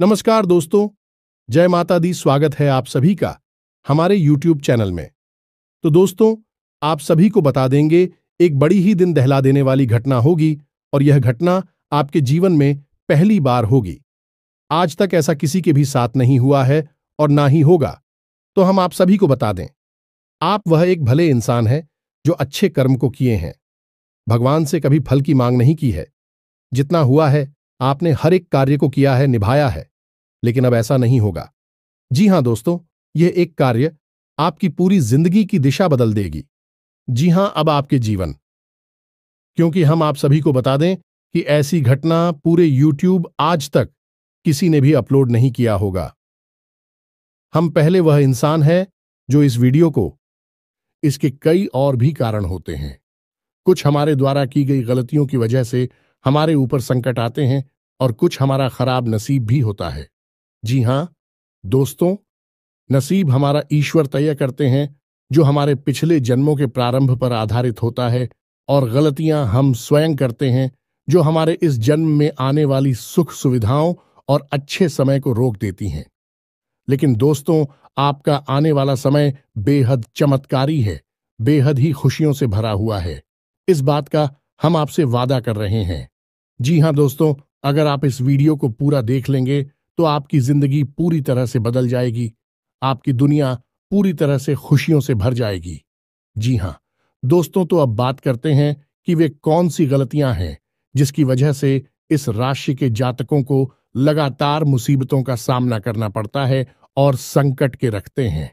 नमस्कार दोस्तों, जय माता दी। स्वागत है आप सभी का हमारे YouTube चैनल में। तो दोस्तों, आप सभी को बता देंगे, एक बड़ी ही दिल दहला देने वाली घटना होगी और यह घटना आपके जीवन में पहली बार होगी। आज तक ऐसा किसी के भी साथ नहीं हुआ है और ना ही होगा। तो हम आप सभी को बता दें, आप वह एक भले इंसान हैं जो अच्छे कर्म को किए हैं, भगवान से कभी फल की मांग नहीं की है। जितना हुआ है आपने हर एक कार्य को किया है, निभाया है, लेकिन अब ऐसा नहीं होगा। जी हां दोस्तों, यह एक कार्य आपकी पूरी जिंदगी की दिशा बदल देगी। जी हां, अब आपके जीवन, क्योंकि हम आप सभी को बता दें कि ऐसी घटना पूरे YouTube आज तक किसी ने भी अपलोड नहीं किया होगा। हम पहले वह इंसान है जो इस वीडियो को, इसके कई और भी कारण होते हैं। कुछ हमारे द्वारा की गई गलतियों की वजह से हमारे ऊपर संकट आते हैं और कुछ हमारा खराब नसीब भी होता है। जी हां दोस्तों, नसीब हमारा ईश्वर तय करते हैं, जो हमारे पिछले जन्मों के प्रारंभ पर आधारित होता है, और गलतियां हम स्वयं करते हैं, जो हमारे इस जन्म में आने वाली सुख सुविधाओं और अच्छे समय को रोक देती हैं। लेकिन दोस्तों, आपका आने वाला समय बेहद चमत्कारी है, बेहद ही खुशियों से भरा हुआ है। इस बात का हम आपसे वादा कर रहे हैं। जी हां दोस्तों, अगर आप इस वीडियो को पूरा देख लेंगे तो आपकी जिंदगी पूरी तरह से बदल जाएगी, आपकी दुनिया पूरी तरह से खुशियों से भर जाएगी। जी हां दोस्तों, तो अब बात करते हैं कि वे कौन सी गलतियां हैं जिसकी वजह से इस राशि के जातकों को लगातार मुसीबतों का सामना करना पड़ता है और संकट के रखते हैं।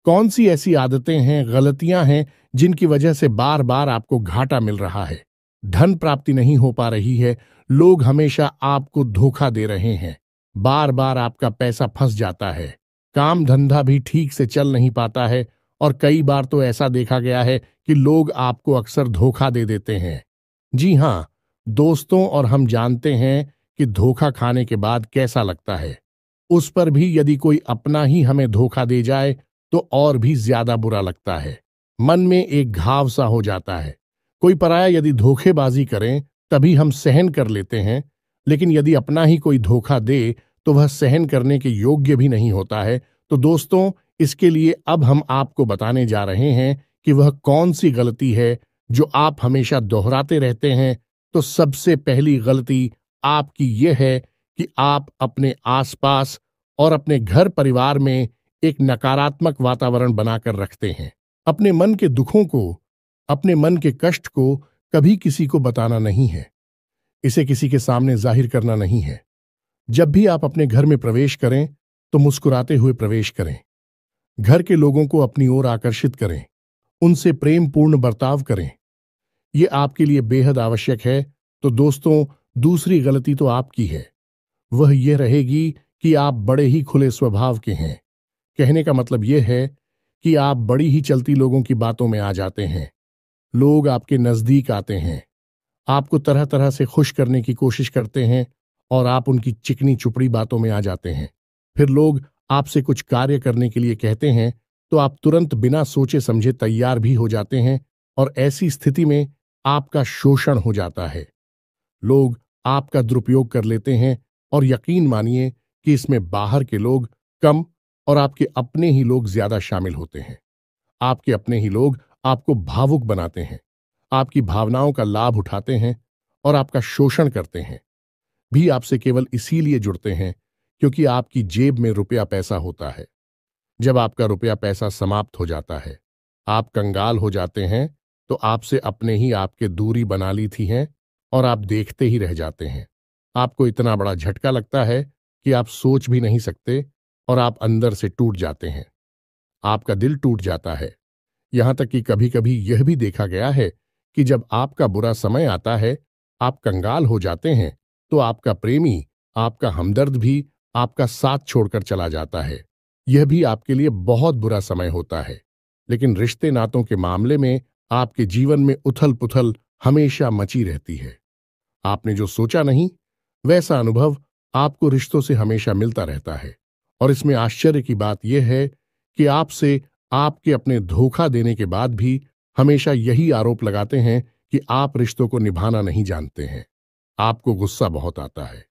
कौन सी ऐसी आदतें हैं, गलतियां हैं जिनकी वजह से बार बार आपको घाटा मिल रहा है, धन प्राप्ति नहीं हो पा रही है, लोग हमेशा आपको धोखा दे रहे हैं, बार बार आपका पैसा फंस जाता है, काम धंधा भी ठीक से चल नहीं पाता है, और कई बार तो ऐसा देखा गया है कि लोग आपको अक्सर धोखा दे देते हैं। जी हां दोस्तों, और हम जानते हैं कि धोखा खाने के बाद कैसा लगता है। उस पर भी यदि कोई अपना ही हमें धोखा दे जाए तो और भी ज्यादा बुरा लगता है, मन में एक घाव सा हो जाता है। कोई पराया यदि धोखेबाजी करें तभी हम सहन कर लेते हैं, लेकिन यदि अपना ही कोई धोखा दे तो वह सहन करने के योग्य भी नहीं होता है। तो दोस्तों, इसके लिए अब हम आपको बताने जा रहे हैं कि वह कौन सी गलती है जो आप हमेशा दोहराते रहते हैं। तो सबसे पहली गलती आपकी यह है कि आप अपने आसपास और अपने घर परिवार में एक नकारात्मक वातावरण बनाकर रखते हैं। अपने मन के दुखों को, अपने मन के कष्ट को कभी किसी को बताना नहीं है, इसे किसी के सामने जाहिर करना नहीं है। जब भी आप अपने घर में प्रवेश करें तो मुस्कुराते हुए प्रवेश करें, घर के लोगों को अपनी ओर आकर्षित करें, उनसे प्रेम पूर्ण बर्ताव करें। यह आपके लिए बेहद आवश्यक है। तो दोस्तों, दूसरी गलती तो आपकी है, वह यह रहेगी कि आप बड़े ही खुले स्वभाव के हैं। कहने का मतलब यह है कि आप बड़ी ही चलती लोगों की बातों में आ जाते हैं। लोग आपके नजदीक आते हैं, आपको तरह तरह से खुश करने की कोशिश करते हैं, और आप उनकी चिकनी चुपड़ी बातों में आ जाते हैं। फिर लोग आपसे कुछ कार्य करने के लिए कहते हैं तो आप तुरंत बिना सोचे समझे तैयार भी हो जाते हैं, और ऐसी स्थिति में आपका शोषण हो जाता है। लोग आपका दुरुपयोग कर लेते हैं, और यकीन मानिए कि इसमें बाहर के लोग कम और आपके अपने ही लोग ज्यादा शामिल होते हैं। आपके अपने ही लोग आपको भावुक बनाते हैं, आपकी भावनाओं का लाभ उठाते हैं और आपका शोषण करते हैं। भी आपसे केवल इसीलिए जुड़ते हैं क्योंकि आपकी जेब में रुपया पैसा होता है। जब आपका रुपया पैसा समाप्त हो जाता है, आप कंगाल हो जाते हैं, तो आपसे अपने ही आपके दूरी बना ली थी हैं, और आप देखते ही रह जाते हैं। आपको इतना बड़ा झटका लगता है कि आप सोच भी नहीं सकते, और आप अंदर से टूट जाते हैं। आपका दिल टूट जाता है। यहां तक कि कभी कभी यह भी देखा गया है कि जब आपका बुरा समय आता है, आप कंगाल हो जाते हैं, तो आपका प्रेमी, आपका हमदर्द भी आपका साथ छोड़कर चला जाता है। यह भी आपके लिए बहुत बुरा समय होता है। लेकिन रिश्ते नातों के मामले में आपके जीवन में उथल पुथल हमेशा मची रहती है। आपने जो सोचा नहीं, वैसा अनुभव आपको रिश्तों से हमेशा मिलता रहता है। और इसमें आश्चर्य की बात यह है कि आपसे आपके अपने धोखा देने के बाद भी हमेशा यही आरोप लगाते हैं कि आप रिश्तों को निभाना नहीं जानते हैं। आपको गुस्सा बहुत आता है,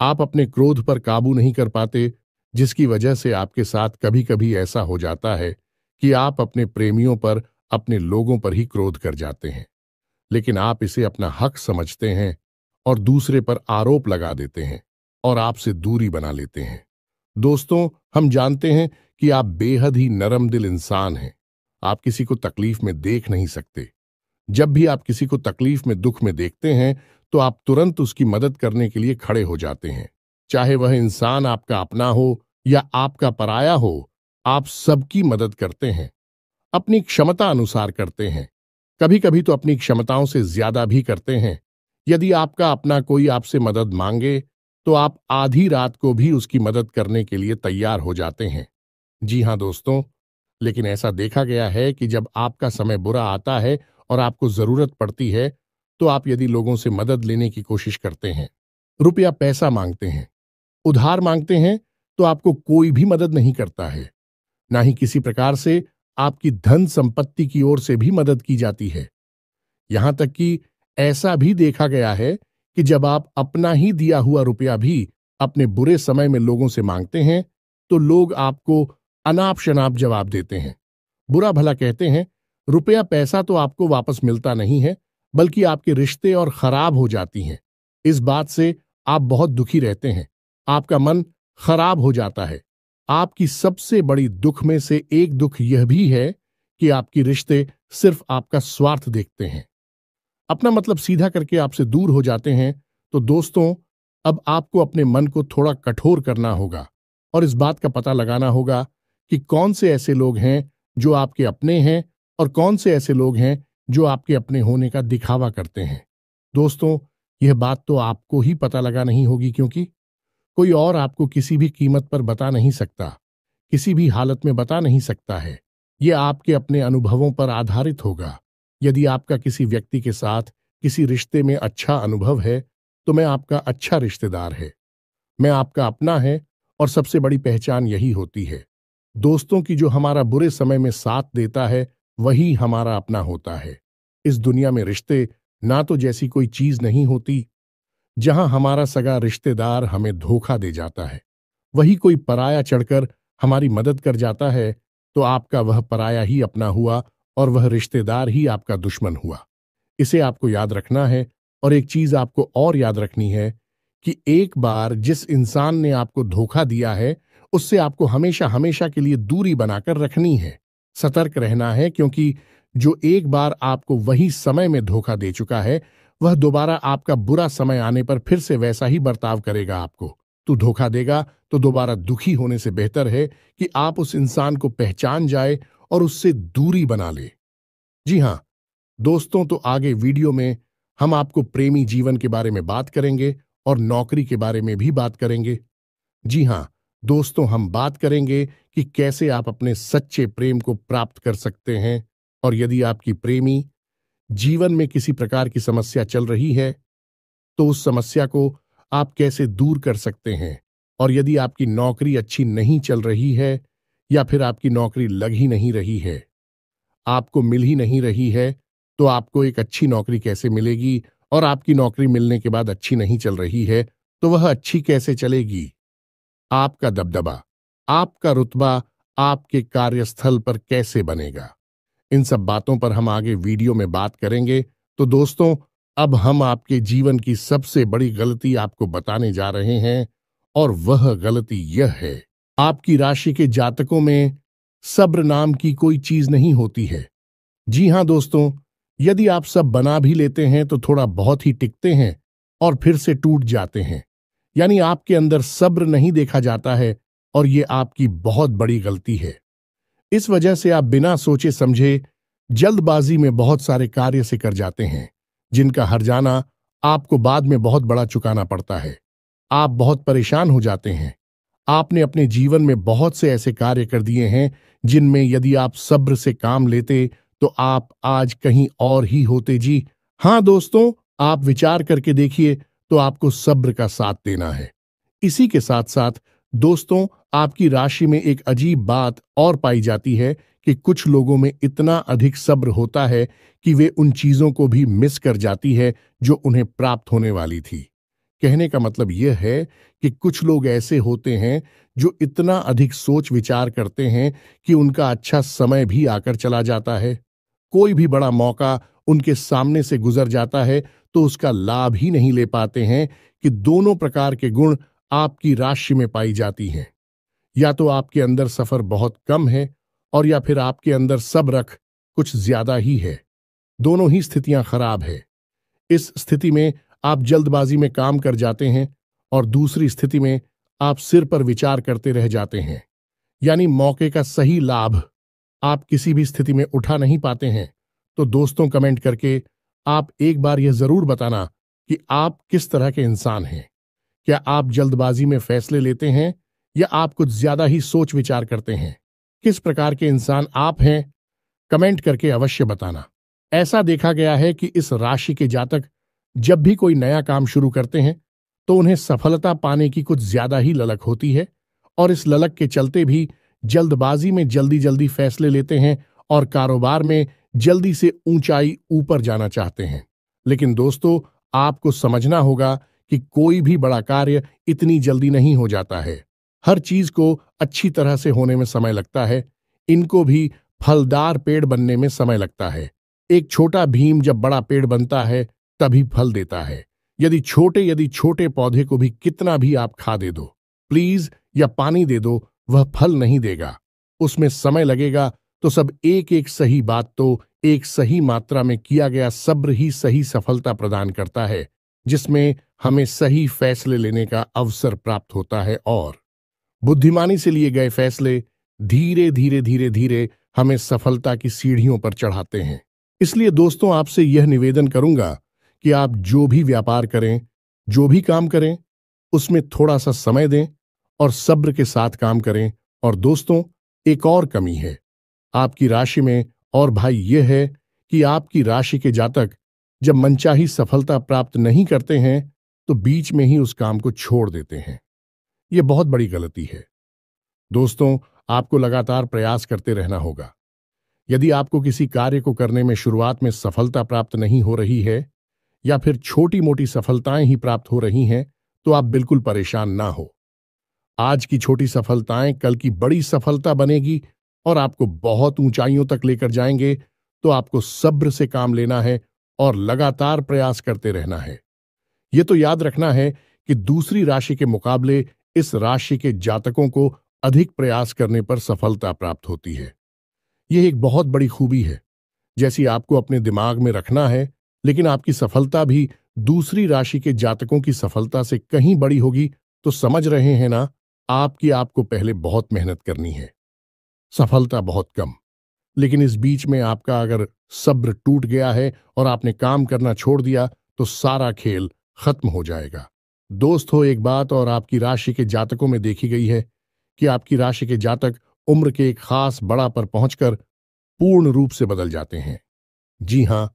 आप अपने क्रोध पर काबू नहीं कर पाते, जिसकी वजह से आपके साथ कभी कभी ऐसा हो जाता है कि आप अपने प्रेमियों पर, अपने लोगों पर ही क्रोध कर जाते हैं। लेकिन आप इसे अपना हक समझते हैं और दूसरे पर आरोप लगा देते हैं और आपसे दूरी बना लेते हैं। दोस्तों, हम जानते हैं कि आप बेहद ही नरम दिल इंसान हैं। आप किसी को तकलीफ में देख नहीं सकते। जब भी आप किसी को तकलीफ में, दुख में देखते हैं, तो आप तुरंत उसकी मदद करने के लिए खड़े हो जाते हैं। चाहे वह इंसान आपका अपना हो या आपका पराया हो, आप सबकी मदद करते हैं। अपनी क्षमता अनुसार करते हैं। कभी कभी तो अपनी क्षमताओं से ज्यादा भी करते हैं। यदि आपका अपना कोई आपसे मदद मांगे, तो आप आधी रात को भी उसकी मदद करने के लिए तैयार हो जाते हैं। जी हां दोस्तों, लेकिन ऐसा देखा गया है कि जब आपका समय बुरा आता है और आपको जरूरत पड़ती है, तो आप यदि लोगों से मदद लेने की कोशिश करते हैं, रुपया पैसा मांगते हैं, उधार मांगते हैं, तो आपको कोई भी मदद नहीं करता है। ना ही किसी प्रकार से आपकी धन संपत्ति की ओर से भी मदद की जाती है। यहां तक कि ऐसा भी देखा गया है कि जब आप अपना ही दिया हुआ रुपया भी अपने बुरे समय में लोगों से मांगते हैं, तो लोग आपको अनाप शनाप जवाब देते हैं, बुरा भला कहते हैं। रुपया पैसा तो आपको वापस मिलता नहीं है, बल्कि आपके रिश्ते और खराब हो जाती हैं। इस बात से आप बहुत दुखी रहते हैं। आपका मन खराब हो जाता है। आपकी सबसे बड़ी दुख में से एक दुख यह भी है कि आपके रिश्ते सिर्फ आपका स्वार्थ देखते हैं, अपना मतलब सीधा करके आपसे दूर हो जाते हैं। तो दोस्तों, अब आपको अपने मन को थोड़ा कठोर करना होगा और इस बात का पता लगाना होगा कि कौन से ऐसे लोग हैं जो आपके अपने हैं और कौन से ऐसे लोग हैं जो आपके अपने होने का दिखावा करते हैं। दोस्तों, यह बात तो आपको ही पता लगा नहीं होगी, क्योंकि कोई और आपको किसी भी कीमत पर बता नहीं सकता, किसी भी हालत में बता नहीं सकता है। यह आपके अपने अनुभवों पर आधारित होगा। यदि आपका किसी व्यक्ति के साथ किसी रिश्ते में अच्छा अनुभव है, तो मैं आपका अच्छा रिश्तेदार है, मैं आपका अपना है, और सबसे बड़ी पहचान यही होती है। दोस्तों की जो हमारा बुरे समय में साथ देता है, वही हमारा अपना होता है। इस दुनिया में रिश्ते ना तो जैसी कोई चीज नहीं होती। जहां हमारा सगा रिश्तेदार हमें धोखा दे जाता है, वही कोई पराया चढ़कर हमारी मदद कर जाता है, तो आपका वह पराया ही अपना हुआ और वह रिश्तेदार ही आपका दुश्मन हुआ। इसे आपको याद रखना है। और एक चीज आपको और याद रखनी है कि एक बार जिस इंसान ने आपको धोखा दिया है, उससे आपको हमेशा हमेशा के लिए दूरी बनाकर रखनी है। सतर्क रहना है, क्योंकि जो एक बार आपको वही समय में धोखा दे चुका है, वह दोबारा आपका बुरा समय आने पर फिर से वैसा ही बर्ताव करेगा आपको। तू धोखा देगा तो दोबारा दुखी होने से बेहतर है कि आप उस इंसान को पहचान जाए और उससे दूरी बना ले। जी हां दोस्तों, तो आगे वीडियो में हम आपको प्रेमी जीवन के बारे में बात करेंगे और नौकरी के बारे में भी बात करेंगे। जी हां दोस्तों, हम बात करेंगे कि कैसे आप अपने सच्चे प्रेम को प्राप्त कर सकते हैं, और यदि आपकी प्रेमी जीवन में किसी प्रकार की समस्या चल रही है, तो उस समस्या को आप कैसे दूर कर सकते हैं। और यदि आपकी नौकरी अच्छी नहीं चल रही है, या फिर आपकी नौकरी लग ही नहीं रही है, आपको मिल ही नहीं रही है, तो आपको एक अच्छी नौकरी कैसे मिलेगी, और आपकी नौकरी मिलने के बाद अच्छी नहीं चल रही है, तो वह अच्छी कैसे चलेगी। आपका दबदबा, आपका रुतबा आपके कार्यस्थल पर कैसे बनेगा। इन सब बातों पर हम आगे वीडियो में बात करेंगे। तो दोस्तों, अब हम आपके जीवन की सबसे बड़ी गलती आपको बताने जा रहे हैं, और वह गलती यह है, आपकी राशि के जातकों में सब्र नाम की कोई चीज नहीं होती है। जी हां दोस्तों, यदि आप सब बना भी लेते हैं तो थोड़ा बहुत ही टिकते हैं और फिर से टूट जाते हैं। यानी आपके अंदर सब्र नहीं देखा जाता है, और ये आपकी बहुत बड़ी गलती है। इस वजह से आप बिना सोचे समझे जल्दबाजी में बहुत सारे कार्य से कर जाते हैं, जिनका हर्जाना आपको बाद में बहुत बड़ा चुकाना पड़ता है। आप बहुत परेशान हो जाते हैं। आपने अपने जीवन में बहुत से ऐसे कार्य कर दिए हैं जिनमें यदि आप सब्र से काम लेते, तो आप आज कहीं और ही होते। जी हां दोस्तों, आप विचार करके देखिए, तो आपको सब्र का साथ देना है। इसी के साथ साथ दोस्तों, आपकी राशि में एक अजीब बात और पाई जाती है कि कुछ लोगों में इतना अधिक सब्र होता है कि वे उन चीजों को भी मिस कर जाती है जो उन्हें प्राप्त होने वाली थी। कहने का मतलब यह है कि कुछ लोग ऐसे होते हैं जो इतना अधिक सोच विचार करते हैं कि उनका अच्छा समय भी आकर चला जाता है। कोई भी बड़ा मौका उनके सामने से गुजर जाता है तो उसका लाभ ही नहीं ले पाते हैं कि दोनों प्रकार के गुण आपकी राशि में पाई जाती हैं। या तो आपके अंदर सफर बहुत कम है और या फिर आपके अंदर सब्र कुछ ज्यादा ही है। दोनों ही स्थितियां खराब है। इस स्थिति में आप जल्दबाजी में काम कर जाते हैं और दूसरी स्थिति में आप सिर पर विचार करते रह जाते हैं, यानी मौके का सही लाभ आप किसी भी स्थिति में उठा नहीं पाते हैं। तो दोस्तों, कमेंट करके आप एक बार यह जरूर बताना कि आप किस तरह के इंसान हैं। क्या आप जल्दबाजी में फैसले लेते हैं या आप कुछ ज्यादा ही सोच विचार करते हैं? किस प्रकार के इंसान आप हैं, कमेंट करके अवश्य बताना। ऐसा देखा गया है कि इस राशि के जातक जब भी कोई नया काम शुरू करते हैं तो उन्हें सफलता पाने की कुछ ज्यादा ही ललक होती है और इस ललक के चलते भी जल्दबाजी में जल्दी जल्दी फैसले लेते हैं और कारोबार में जल्दी से ऊंचाई ऊपर जाना चाहते हैं। लेकिन दोस्तों, आपको समझना होगा कि कोई भी बड़ा कार्य इतनी जल्दी नहीं हो जाता है। हर चीज को अच्छी तरह से होने में समय लगता है। इनको भी फलदार पेड़ बनने में समय लगता है। एक छोटा भीम जब बड़ा पेड़ बनता है तभी फल देता है। यदि छोटे पौधे को भी कितना भी आप खा दे दो, प्लीज, या पानी दे दो, वह फल नहीं देगा। उसमें समय लगेगा। तो सब एक एक सही बात तो एक सही मात्रा में किया गया सब्र ही सही सफलता प्रदान करता है, जिसमें हमें सही फैसले लेने का अवसर प्राप्त होता है और बुद्धिमानी से लिए गए फैसले धीरे धीरे धीरे धीरे हमें सफलता की सीढ़ियों पर चढ़ाते हैं। इसलिए दोस्तों, आपसे यह निवेदन करूंगा कि आप जो भी व्यापार करें, जो भी काम करें, उसमें थोड़ा सा समय दें और सब्र के साथ काम करें। और दोस्तों, एक और कमी है आपकी राशि में, और भाई यह है कि आपकी राशि के जातक जब मनचाही सफलता प्राप्त नहीं करते हैं तो बीच में ही उस काम को छोड़ देते हैं। यह बहुत बड़ी गलती है। दोस्तों, आपको लगातार प्रयास करते रहना होगा। यदि आपको किसी कार्य को करने में शुरुआत में सफलता प्राप्त नहीं हो रही है या फिर छोटी मोटी सफलताएं ही प्राप्त हो रही हैं, तो आप बिल्कुल परेशान ना हो। आज की छोटी सफलताएं कल की बड़ी सफलता बनेगी और आपको बहुत ऊंचाइयों तक लेकर जाएंगे। तो आपको सब्र से काम लेना है और लगातार प्रयास करते रहना है। यह तो याद रखना है कि दूसरी राशि के मुकाबले इस राशि के जातकों को अधिक प्रयास करने पर सफलता प्राप्त होती है। यह एक बहुत बड़ी खूबी है, जैसी आपको अपने दिमाग में रखना है। लेकिन आपकी सफलता भी दूसरी राशि के जातकों की सफलता से कहीं बड़ी होगी। तो समझ रहे हैं ना, आपको पहले बहुत मेहनत करनी है, सफलता बहुत कम। लेकिन इस बीच में आपका अगर सब्र टूट गया है और आपने काम करना छोड़ दिया तो सारा खेल खत्म हो जाएगा। दोस्त हो, एक बात और आपकी राशि के जातकों में देखी गई है कि आपकी राशि के जातक उम्र के एक खास बड़ा पर पहुंचकर पूर्ण रूप से बदल जाते हैं। जी हां,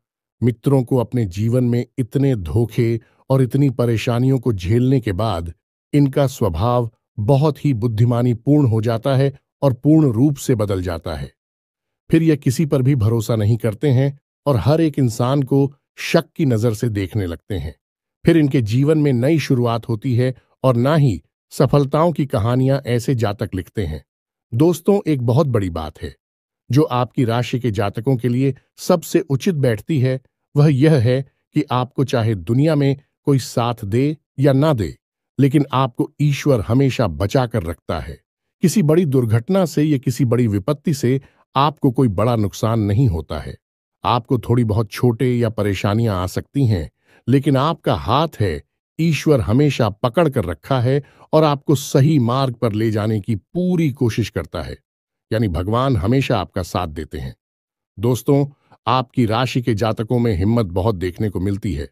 मित्रों को अपने जीवन में इतने धोखे और इतनी परेशानियों को झेलने के बाद इनका स्वभाव बहुत ही बुद्धिमानी पूर्ण हो जाता है और पूर्ण रूप से बदल जाता है। फिर यह किसी पर भी भरोसा नहीं करते हैं और हर एक इंसान को शक की नजर से देखने लगते हैं। फिर इनके जीवन में नई शुरुआत होती है और ना ही सफलताओं की कहानियां ऐसे जातक लिखते हैं। दोस्तों, एक बहुत बड़ी बात है जो आपकी राशि के जातकों के लिए सबसे उचित बैठती है, वह यह है कि आपको चाहे दुनिया में कोई साथ दे या ना दे, लेकिन आपको ईश्वर हमेशा बचा कर रखता है। किसी बड़ी दुर्घटना से या किसी बड़ी विपत्ति से आपको कोई बड़ा नुकसान नहीं होता है। आपको थोड़ी बहुत छोटे या परेशानियां आ सकती हैं, लेकिन आपका हाथ है, ईश्वर हमेशा पकड़ कर रखा है और आपको सही मार्ग पर ले जाने की पूरी कोशिश करता है। यानी भगवान हमेशा आपका साथ देते हैं। दोस्तों, आपकी राशि के जातकों में हिम्मत बहुत देखने को मिलती है।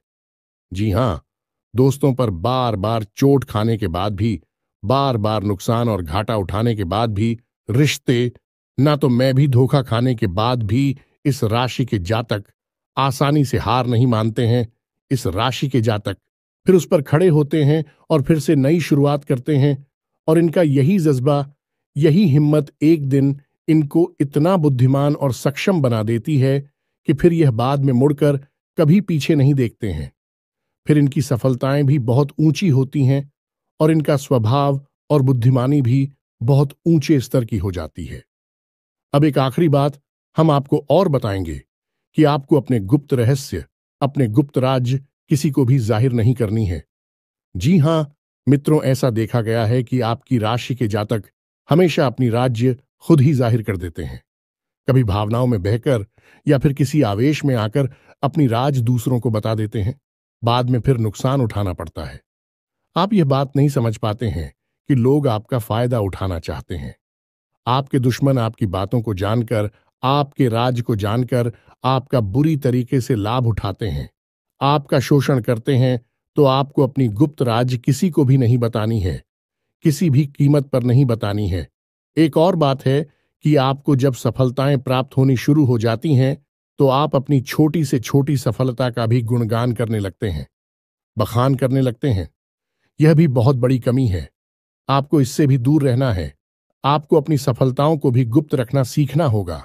जी हां, दोस्तों पर बार बार चोट खाने के बाद भी, बार बार नुकसान और घाटा उठाने के बाद भी, रिश्ते ना तो मैं भी धोखा खाने के बाद भी इस राशि के जातक आसानी से हार नहीं मानते हैं। इस राशि के जातक फिर उस पर खड़े होते हैं और फिर से नई शुरुआत करते हैं और इनका यही जज्बा, यही हिम्मत एक दिन इनको इतना बुद्धिमान और सक्षम बना देती है कि फिर यह बाद में मुड़कर कभी पीछे नहीं देखते हैं। फिर इनकी सफलताएं भी बहुत ऊंची होती हैं और इनका स्वभाव और बुद्धिमानी भी बहुत ऊंचे स्तर की हो जाती है। अब एक आखिरी बात हम आपको और बताएंगे कि आपको अपने गुप्त रहस्य, अपने गुप्त राज किसी को भी जाहिर नहीं करनी है। जी हां मित्रों, ऐसा देखा गया है कि आपकी राशि के जातक हमेशा अपनी राज्य खुद ही जाहिर कर देते हैं। कभी भावनाओं में बहकर या फिर किसी आवेश में आकर अपनी राज दूसरों को बता देते हैं। बाद में फिर नुकसान उठाना पड़ता है। आप यह बात नहीं समझ पाते हैं कि लोग आपका फायदा उठाना चाहते हैं। आपके दुश्मन आपकी बातों को जानकर, आपके राज को जानकर आपका बुरी तरीके से लाभ उठाते हैं, आपका शोषण करते हैं। तो आपको अपनी गुप्त राज किसी को भी नहीं बतानी है, किसी भी कीमत पर नहीं बतानी है। एक और बात है कि आपको जब सफलताएं प्राप्त होनी शुरू हो जाती हैं तो आप अपनी छोटी से छोटी सफलता का भी गुणगान करने लगते हैं, बखान करने लगते हैं। यह भी बहुत बड़ी कमी है। आपको इससे भी दूर रहना है। आपको अपनी सफलताओं को भी गुप्त रखना सीखना होगा।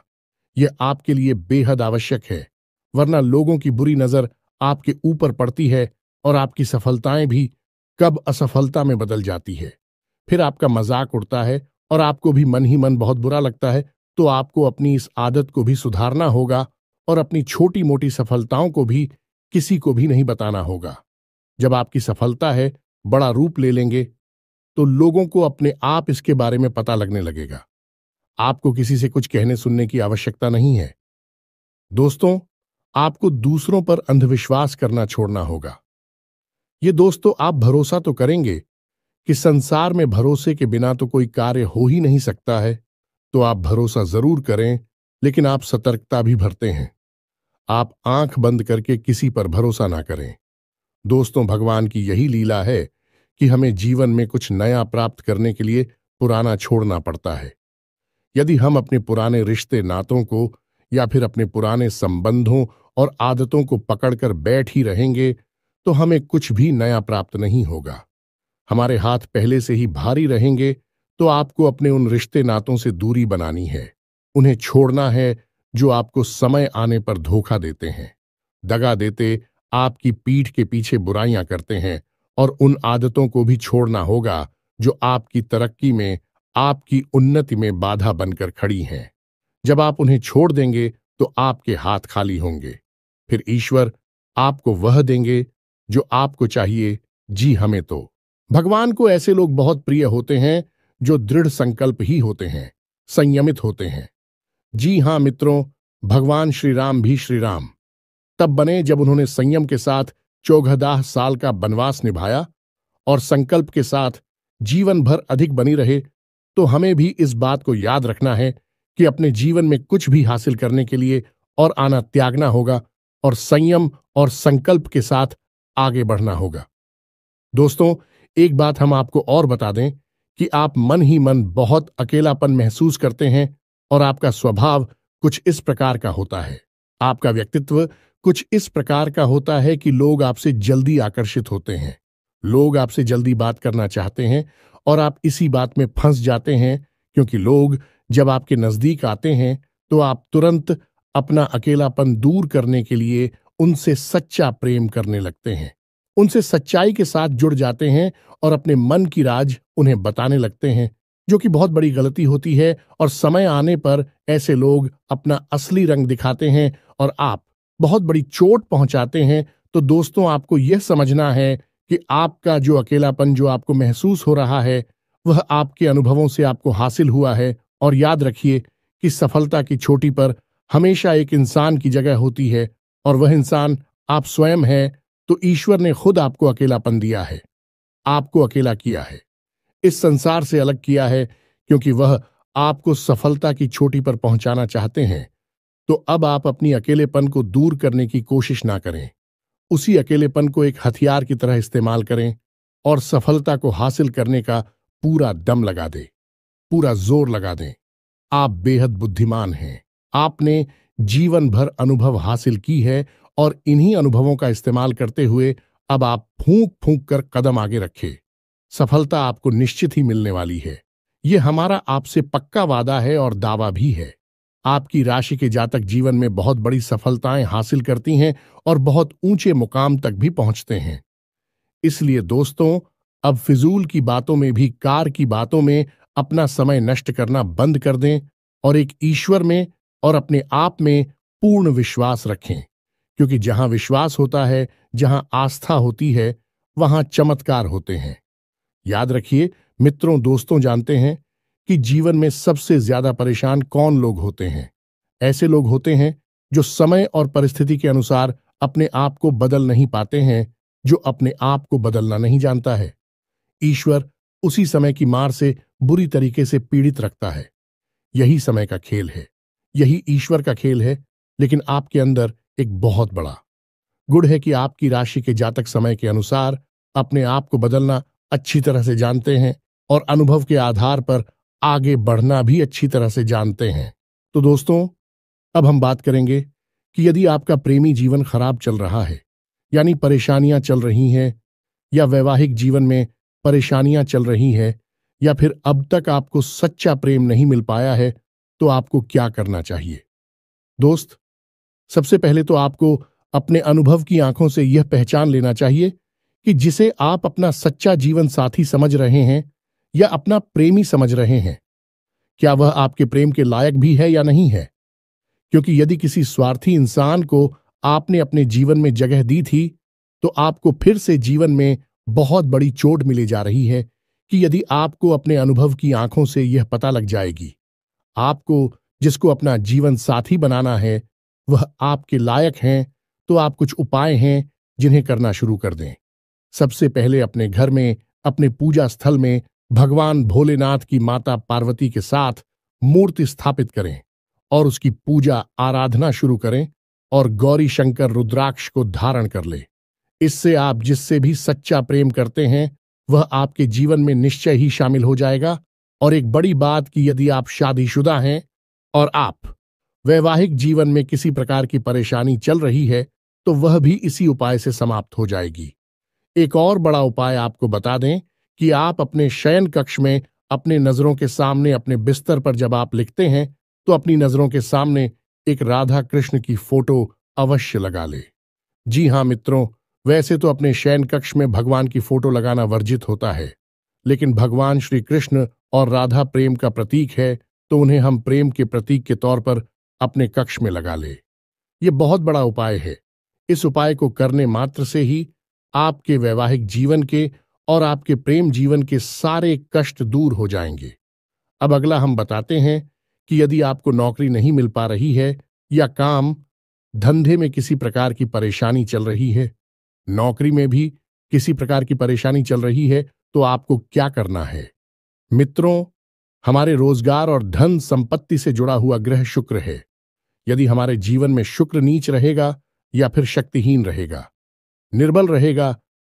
यह आपके लिए बेहद आवश्यक है, वरना लोगों की बुरी नजर आपके ऊपर पड़ती है और आपकी सफलताएं भी कब असफलता में बदल जाती है। फिर आपका मजाक उड़ता है और आपको भी मन ही मन बहुत बुरा लगता है। तो आपको अपनी इस आदत को भी सुधारना होगा और अपनी छोटी मोटी सफलताओं को भी किसी को भी नहीं बताना होगा। जब आपकी सफलता है बड़ा रूप ले लेंगे तो लोगों को अपने आप इसके बारे में पता लगने लगेगा। आपको किसी से कुछ कहने सुनने की आवश्यकता नहीं है। दोस्तों, आपको दूसरों पर अंधविश्वास करना छोड़ना होगा। ये दोस्तों, आप भरोसा तो करेंगे कि संसार में भरोसे के बिना तो कोई कार्य हो ही नहीं सकता है, तो आप भरोसा जरूर करें, लेकिन आप सतर्कता भी बरतें हैं। आप आंख बंद करके किसी पर भरोसा ना करें। दोस्तों, भगवान की यही लीला है कि हमें जीवन में कुछ नया प्राप्त करने के लिए पुराना छोड़ना पड़ता है। यदि हम अपने पुराने रिश्ते नातों को या फिर अपने पुराने संबंधों और आदतों को पकड़कर बैठ ही रहेंगे तो हमें कुछ भी नया प्राप्त नहीं होगा। हमारे हाथ पहले से ही भारी रहेंगे तो आपको अपने उन रिश्ते नातों से दूरी बनानी है। उन्हें छोड़ना है जो आपको समय आने पर धोखा देते हैं, दगा देते, आपकी पीठ के पीछे बुराइयां करते हैं। और उन आदतों को भी छोड़ना होगा जो आपकी तरक्की में, आपकी उन्नति में बाधा बनकर खड़ी हैं। जब आप उन्हें छोड़ देंगे तो आपके हाथ खाली होंगे। फिर ईश्वर आपको वह देंगे जो आपको चाहिए। जी, हमें तो भगवान को ऐसे लोग बहुत प्रिय होते हैं जो दृढ़ संकल्प ही होते हैं, संयमित होते हैं। जी हां मित्रों, भगवान श्री राम भी श्री राम तब बने जब उन्होंने संयम के साथ 14 साल का वनवास निभाया और संकल्प के साथ जीवन भर अधिक बनी रहे। तो हमें भी इस बात को याद रखना है कि अपने जीवन में कुछ भी हासिल करने के लिए और आना त्यागना होगा और संयम और संकल्प के साथ आगे बढ़ना होगा। दोस्तों, एक बात हम आपको और बता दें कि आप मन ही मन बहुत अकेलापन महसूस करते हैं और आपका स्वभाव कुछ इस प्रकार का होता है, आपका व्यक्तित्व कुछ इस प्रकार का होता है कि लोग आपसे जल्दी आकर्षित होते हैं। लोग आपसे जल्दी बात करना चाहते हैं और आप इसी बात में फंस जाते हैं, क्योंकि लोग जब आपके नजदीक आते हैं तो आप तुरंत अपना अकेलापन दूर करने के लिए उनसे सच्चा प्रेम करने लगते हैं, उनसे सच्चाई के साथ जुड़ जाते हैं और अपने मन की राज उन्हें बताने लगते हैं, जो कि बहुत बड़ी गलती होती है। और समय आने पर ऐसे लोग अपना असली रंग दिखाते हैं और आप बहुत बड़ी चोट पहुंचाते हैं। तो दोस्तों, आपको यह समझना है कि आपका जो अकेलापन जो आपको महसूस हो रहा है वह आपके अनुभवों से आपको हासिल हुआ है। और याद रखिए कि सफलता की चोटी पर हमेशा एक इंसान की जगह होती है और वह इंसान आप स्वयं है। तो ईश्वर ने खुद आपको अकेलापन दिया है, आपको अकेला किया है, इस संसार से अलग किया है, क्योंकि वह आपको सफलता की चोटी पर पहुंचाना चाहते हैं। तो अब आप अपनी अकेलेपन को दूर करने की कोशिश ना करें, उसी अकेलेपन को एक हथियार की तरह इस्तेमाल करें और सफलता को हासिल करने का पूरा दम लगा दें, पूरा जोर लगा दें। आप बेहद बुद्धिमान हैं, आपने जीवन भर अनुभव हासिल की है और इन्हीं अनुभवों का इस्तेमाल करते हुए अब आप फूंक फूंक कर कदम आगे रखें। सफलता आपको निश्चित ही मिलने वाली है। यह हमारा आपसे पक्का वादा है और दावा भी है। आपकी राशि के जातक जीवन में बहुत बड़ी सफलताएं हासिल करती हैं और बहुत ऊंचे मुकाम तक भी पहुंचते हैं। इसलिए दोस्तों, अब फिजूल की बातों में भी, कार की बातों में अपना समय नष्ट करना बंद कर दें और एक ईश्वर में और अपने आप में पूर्ण विश्वास रखें, क्योंकि जहां विश्वास होता है, जहां आस्था होती है, वहां चमत्कार होते हैं। याद रखिए मित्रों, दोस्तों, जानते हैं कि जीवन में सबसे ज्यादा परेशान कौन लोग होते हैं? ऐसे लोग होते हैं जो समय और परिस्थिति के अनुसार अपने आप को बदल नहीं पाते हैं, जो अपने आप को बदलना नहीं जानता है। ईश्वर उसी समय की मार से बुरी तरीके से पीड़ित रखता है। यही समय का खेल है, यही ईश्वर का खेल है। लेकिन आपके अंदर एक बहुत बड़ा गुण है कि आपकी राशि के जातक समय के अनुसार अपने आप को बदलना अच्छी तरह से जानते हैं और अनुभव के आधार पर आगे बढ़ना भी अच्छी तरह से जानते हैं। तो दोस्तों, अब हम बात करेंगे कि यदि आपका प्रेमी जीवन खराब चल रहा है, यानी परेशानियां चल रही हैं, या वैवाहिक जीवन में परेशानियां चल रही हैं, या फिर अब तक आपको सच्चा प्रेम नहीं मिल पाया है, तो आपको क्या करना चाहिए? दोस्त, सबसे पहले तो आपको अपने अनुभव की आंखों से यह पहचान लेना चाहिए कि जिसे आप अपना सच्चा जीवन साथी समझ रहे हैं या अपना प्रेमी समझ रहे हैं, क्या वह आपके प्रेम के लायक भी है या नहीं है। क्योंकि यदि किसी स्वार्थी इंसान को आपने अपने जीवन में जगह दी थी, तो आपको फिर से जीवन में बहुत बड़ी चोट मिली जा रही है कि यदि आपको अपने अनुभव की आंखों से यह पता लग जाएगी, आपको जिसको अपना जीवन साथी बनाना है वह आपके लायक हैं, तो आप कुछ उपाय हैं जिन्हें करना शुरू कर दें। सबसे पहले अपने घर में, अपने पूजा स्थल में भगवान भोलेनाथ की माता पार्वती के साथ मूर्ति स्थापित करें और उसकी पूजा आराधना शुरू करें और गौरी शंकर रुद्राक्ष को धारण कर ले। इससे आप जिससे भी सच्चा प्रेम करते हैं वह आपके जीवन में निश्चय ही शामिल हो जाएगा। और एक बड़ी बात कि यदि आप शादीशुदा हैं और आप वैवाहिक जीवन में किसी प्रकार की परेशानी चल रही है, तो वह भी इसी उपाय से समाप्त हो जाएगी। एक और बड़ा उपाय आपको बता दें कि आप अपने शयन कक्ष में अपने नजरों के सामने, अपने बिस्तर पर जब आप लिखते हैं, तो अपनी नजरों के सामने एक राधा कृष्ण की फोटो अवश्य लगा ले। जी हां मित्रों, वैसे तो अपने शयन कक्ष में भगवान की फोटो लगाना वर्जित होता है, लेकिन भगवान श्री कृष्ण और राधा प्रेम का प्रतीक है, तो उन्हें हम प्रेम के प्रतीक के तौर पर अपने कक्ष में लगा ले। यह बहुत बड़ा उपाय है। इस उपाय को करने मात्र से ही आपके वैवाहिक जीवन के और आपके प्रेम जीवन के सारे कष्ट दूर हो जाएंगे। अब अगला हम बताते हैं कि यदि आपको नौकरी नहीं मिल पा रही है या काम धंधे में किसी प्रकार की परेशानी चल रही है, नौकरी में भी किसी प्रकार की परेशानी चल रही है, तो आपको क्या करना है? मित्रों, हमारे रोजगार और धन संपत्ति से जुड़ा हुआ ग्रह शुक्र है। यदि हमारे जीवन में शुक्र नीच रहेगा या फिर शक्तिहीन रहेगा, निर्बल रहेगा,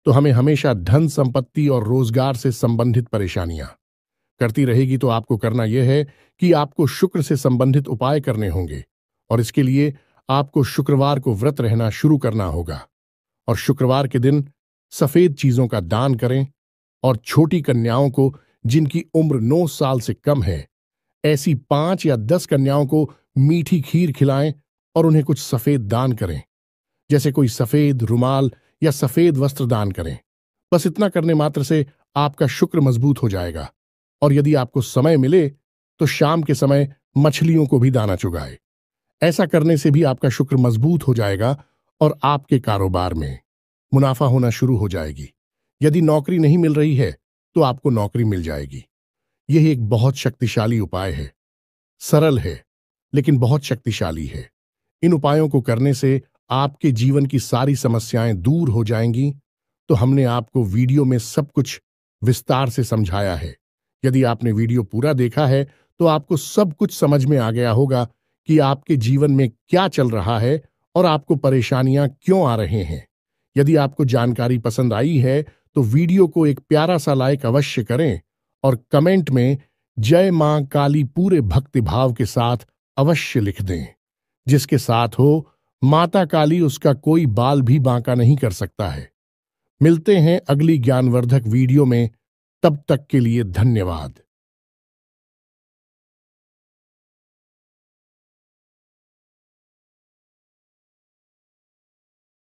तो हमें हमेशा धन संपत्ति और रोजगार से संबंधित परेशानियां करती रहेगी। तो आपको करना यह है कि आपको शुक्र से संबंधित उपाय करने होंगे और इसके लिए आपको शुक्रवार को व्रत रहना शुरू करना होगा। और शुक्रवार के दिन सफेद चीजों का दान करें और छोटी कन्याओं को जिनकी उम्र 9 साल से कम है, ऐसी 5 या 10 कन्याओं को मीठी खीर खिलाएं और उन्हें कुछ सफेद दान करें, जैसे कोई सफेद रुमाल या सफेद वस्त्र दान करें। बस इतना करने मात्र से आपका शुक्र मजबूत हो जाएगा। और यदि आपको समय मिले तो शाम के समय मछलियों को भी दाना चुगाए। ऐसा करने से भी आपका शुक्र मजबूत हो जाएगा और आपके कारोबार में मुनाफा होना शुरू हो जाएगी। यदि नौकरी नहीं मिल रही है तो आपको नौकरी मिल जाएगी। यह एक बहुत शक्तिशाली उपाय है, सरल है लेकिन बहुत शक्तिशाली है। इन उपायों को करने से आपके जीवन की सारी समस्याएं दूर हो जाएंगी। तो हमने आपको वीडियो में सब कुछ विस्तार से समझाया है। यदि आपने वीडियो पूरा देखा है तो आपको सब कुछ समझ में आ गया होगा कि आपके जीवन में क्या चल रहा है और आपको परेशानियां क्यों आ रहे हैं। यदि आपको जानकारी पसंद आई है तो वीडियो को एक प्यारा सा लाइक अवश्य करें और कमेंट में जय मां काली पूरे भक्ति भाव के साथ अवश्य लिख दें। जिसके साथ हो माता काली, उसका कोई बाल भी बांका नहीं कर सकता है। मिलते हैं अगली ज्ञानवर्धक वीडियो में, तब तक के लिए धन्यवाद।